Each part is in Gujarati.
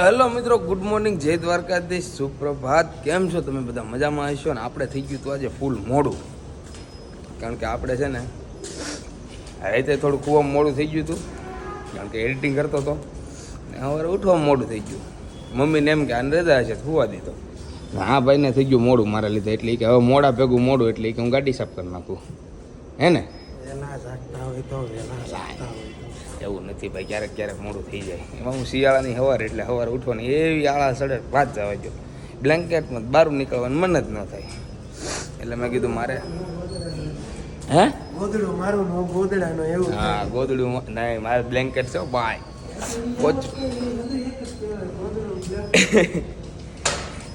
હેલો મિત્રો, ગુડ મોર્નિંગ, જય દ્વારકાધીશ, સુપ્રભાત. કેમ છો તમે બધા? મજામાં હશો ને? આપણે થઈ ગયું હતું આજે ફૂલ મોડું, કારણ કે આપણે છે ને રાતે થોડું કૂવામાં મોડું થઈ ગયું હતું, કારણ કે એડિટિંગ કરતો હતો ને સવારે ઉઠવામાં મોડું થઈ ગયું. મમ્મીને એમ કે આને રજા હશે સુવા દીધો. હા ભાઈને થઈ ગયું મોડું મારા લીધે, એટલે કે હવે મોડા ભેગું મોડું, એટલે કે હું ગાડી સાફ કરી નાખું, હે ને? એવું નથી ભાઈ, ક્યારેક ક્યારેક મોડું થઈ જાય. એમાં હું શિયાળાની સવારે, એટલે સવારે ઉઠવાની એવી આળા સડે વાત જવા જો, બ્લેન્કેટમાં બહાર નીકળવાનું મન જ ન થાય. એટલે મેં કીધું મારે હે ગોદડું મારું નો ગોદડાનો એવું. હા, ગોદડું નહીં, મારે બ્લેન્કેટ છે ભાઈ.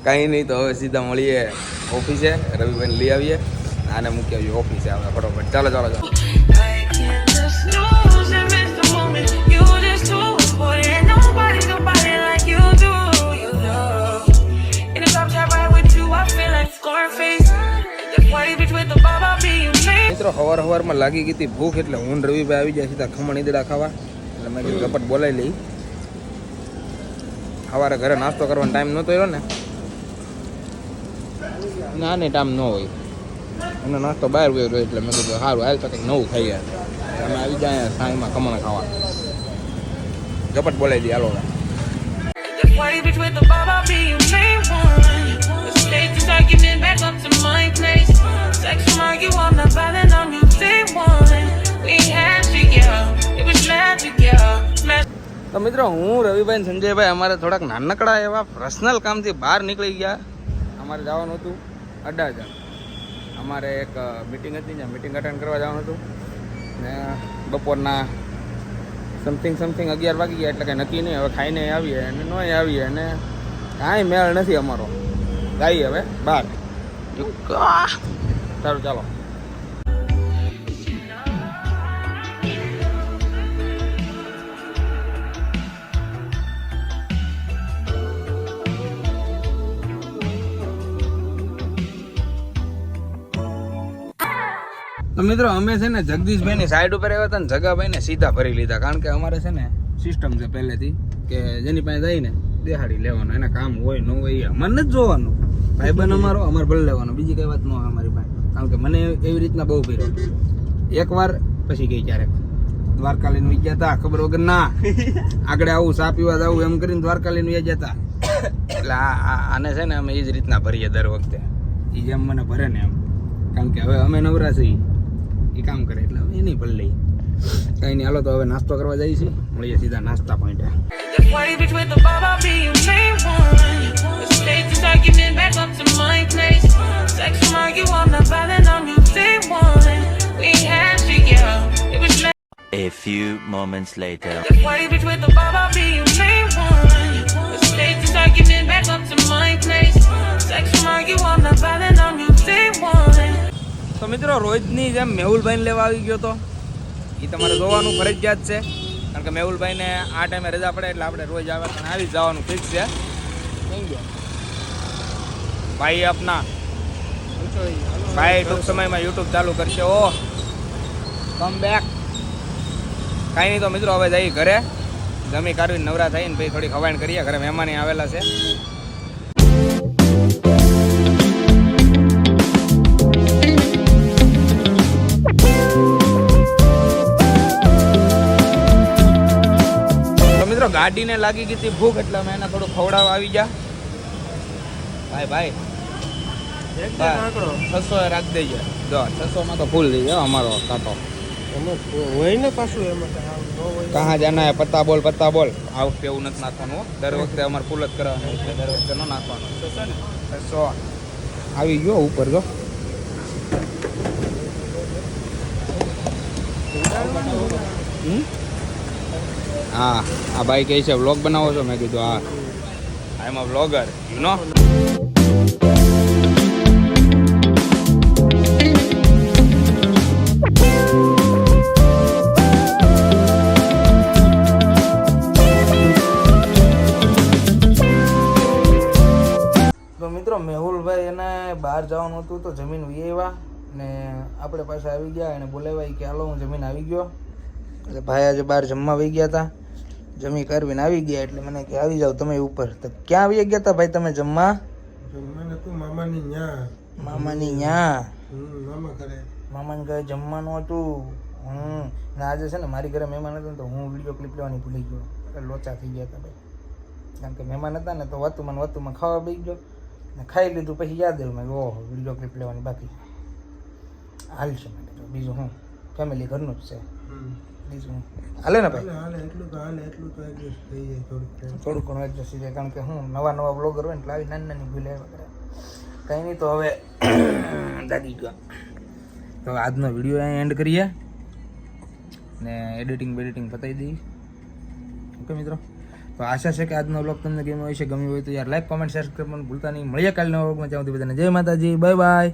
કાંઈ નહીં, તો હવે સીધા મળીએ ઓફિસે. રવિભાઈને લઈ આવીએ, આને મૂકી આવીએ ઓફિસે. આવે ફટોફટ. ચાલો ચાલો ચાલો. મિત્રો સવારમાં લાગી ગઈ હતી ભૂખ, એટલે હું રવિભાઈ આવી જાય સીધા ખમણ ઈદડા ખાવા. એટલે મેં કીધું ઝપટ બોલાવી લઈ. સવારે ઘરે નાસ્તો કરવાનો ટાઈમ નહોતો રહ્યો ને, ના નહીં ટાઈમ ન હોય, એનો નાસ્તો બહાર ગયો રહ્યો. એટલે મેં કીધું સારું હાલ તો કંઈક નવું ખાઈએ. અમે આવી જાય સાંજમાં ખમણ ખાવા. ઝપટ બોલાવી દઈએ હાલો. તો મિત્રો, હું રવિભાઈ ને સંજયભાઈ અમારે થોડાક નાનકડા એવા પર્સનલ કામથી બહાર નીકળી ગયા. અમારે જવાનું હતું અડાજણ. અમારે એક મિટિંગ હતી, ત્યાં મિટિંગ અટેન્ડ કરવા જવાનું હતું ને બપોરના સમથિંગ 11 વાગી ગયા. એટલે કંઈ નક્કી નહીં, હવે ખાઈને આવીએ અને ન આવીએ, અને કાંઈ મેળ નથી અમારો. જઈએ હવે બહાર. સારું ચાલો. તો મિત્રો, અમે છે ને જગદીશભાઈની સાઈડ ઉપર આવ્યા હતા ને જગાભાઈને સીધા ભરી લીધા. કારણ કે અમારે છે ને સિસ્ટમ છે પહેલેથી કે જેની પાસે જઈને દેહાડી લેવાનું, એના કામ હોય ન હોય એ અમારે નથી જોવાનું. ભાઈબંધ અમારો અમારે ભરી લેવાનો, બીજી કઈ વાત ન હોય અમારી પાસે. કારણ કે મને એવી રીતના બહુ ભીડ. એકવાર પછી ગઈ ક્યારેક દ્વારકા લઈને વી ગયા હતા, ખબર વગર ના આગળ આવું ચા પીવા જવું એમ કરીને દ્વારકા લઈને વી ગયા હતા. એટલે આને છે ને અમે એ જ રીતના ભરીએ દર વખતે, એ જેમ મને ભરે ને એમ. કારણ કે હવે અમે નવરા છીએ, એ કામ કરે એટલે અમે નહીં ભરી લઈએ. કંઈ નહીં, હાલો તો હવે નાસ્તો કરવા જઈએ છીએ. મળીએ સીધા નાસ્તા પોઈન્ટે. A few moments later. તો મિત્રો, રોજની જેમ મેહુલભાઈને લેવા આવી ગયો તો એ તમારે જોવાનું ફરજિયાત છે. કારણ કે મેહુલભાઈને આ ટાઈમે રજા પડે એટલે આપણે રોજ આવે પણ આવી જવાનું ફિક્સ છે. ભાઈ આપના ભાઈ ટૂંક સમયમાં યુટ્યુબ ચાલુ કરશે. ઓ કમ બેક. કાંઈ નહીં, તો મિત્રો હવે જઈએ ઘરે. જમી કાઢવીને નવરા થઈને પછી થોડી ખવાણ કરીએ. ઘરે મહેમાન આવેલા છે. ગાડીને લાગી ગઈ હતી ભૂખ, એટલે અમે એને થોડું ખવડાવવા આવી ગયા. ભાઈ 600 રાખી દઈએ. જો 600 તો ફૂલ થઈ જાય અમારો કાંટો હોય ને પાછું એમાં કहाँ जाना है पत्ता बोल આ વખતે એવું નથી નાખવાનું. દર વખતે અમારે ફૂલ જ કરવાનું, એટલે દર વખતે ન નાખવાનું. 600 આવી ગયો ઉપર. જો હા, આ ભાઈ કહે છે વ્લોગ બનાવો છો. મેં કીધું હા, આઈ એમ અ વ્લોગર, યુ નો. તો મિત્રો, મેહુલભાઈ એને બહાર જવાનું હતું તો જમીન વી ને આપણે પાસે આવી ગયા. એને બોલાવ્યા કે હાલો હું જમીન આવી ગયો. એટલે ભાઈ આજે બહાર જમવા વહી ગયા હતા. જમી કરવીને આવી ગયા એટલે મને કે આવી જાવ તમે ઉપર. તો ક્યાં આવી ગયા હતા ભાઈ તમે જમવા? જમવાને તું મામાની ન્યા. મામાની ન્યા. મામા કરે. મામાને ઘરે જમવાનું હતું. ને આજે છે ને મારી ઘરે મહેમાન હતા ને તો હું વિડીયો ક્લિપ લેવાની ભૂલી ગયો. એટલે લોચા થઈ ગયા હતા ભાઈ. કારણ કે મહેમાન હતા ને તો વતુમાં ખાવા બેસી ગયો ને ખાઈ લીધું પછી યાદ આવ્યું મેં ઓહો વિડીયો ક્લિપ લેવાની બાકી હાલ છે. મેં બીજું હું ફેમિલી ઘરનું જ છે. બીજું હું હાલે ને ભાઈ? હાલે એટલું તો એડજસ્ટ થઈ જાય થોડુંક ઘણું એડજસ્ટ થઈ જાય. કારણ કે હું નવા બ્લોગર હોય ને એટલે આવી નાની ભૂલ આવ્યા કરે. કંઈ નહીં તો હવે દાદી ગયા તો આજનો વિડીયો અહીં એન્ડ કરીએ ને એડિટિંગ પતાવી દઈએ. ઓકે મિત્રો, તો આશા છે કે આજનો બ્લોગ તમને ગમ્યો હોય છે. ગમ્યું હોય તો યાર લાઈક કોમેન્ટ શેર કરવાનું ભૂલતા નહીં. મળીએ કાલે નવા બ્લોગમાં. ત્યાં સુધી બધાને જય માતાજી, બાય બાય.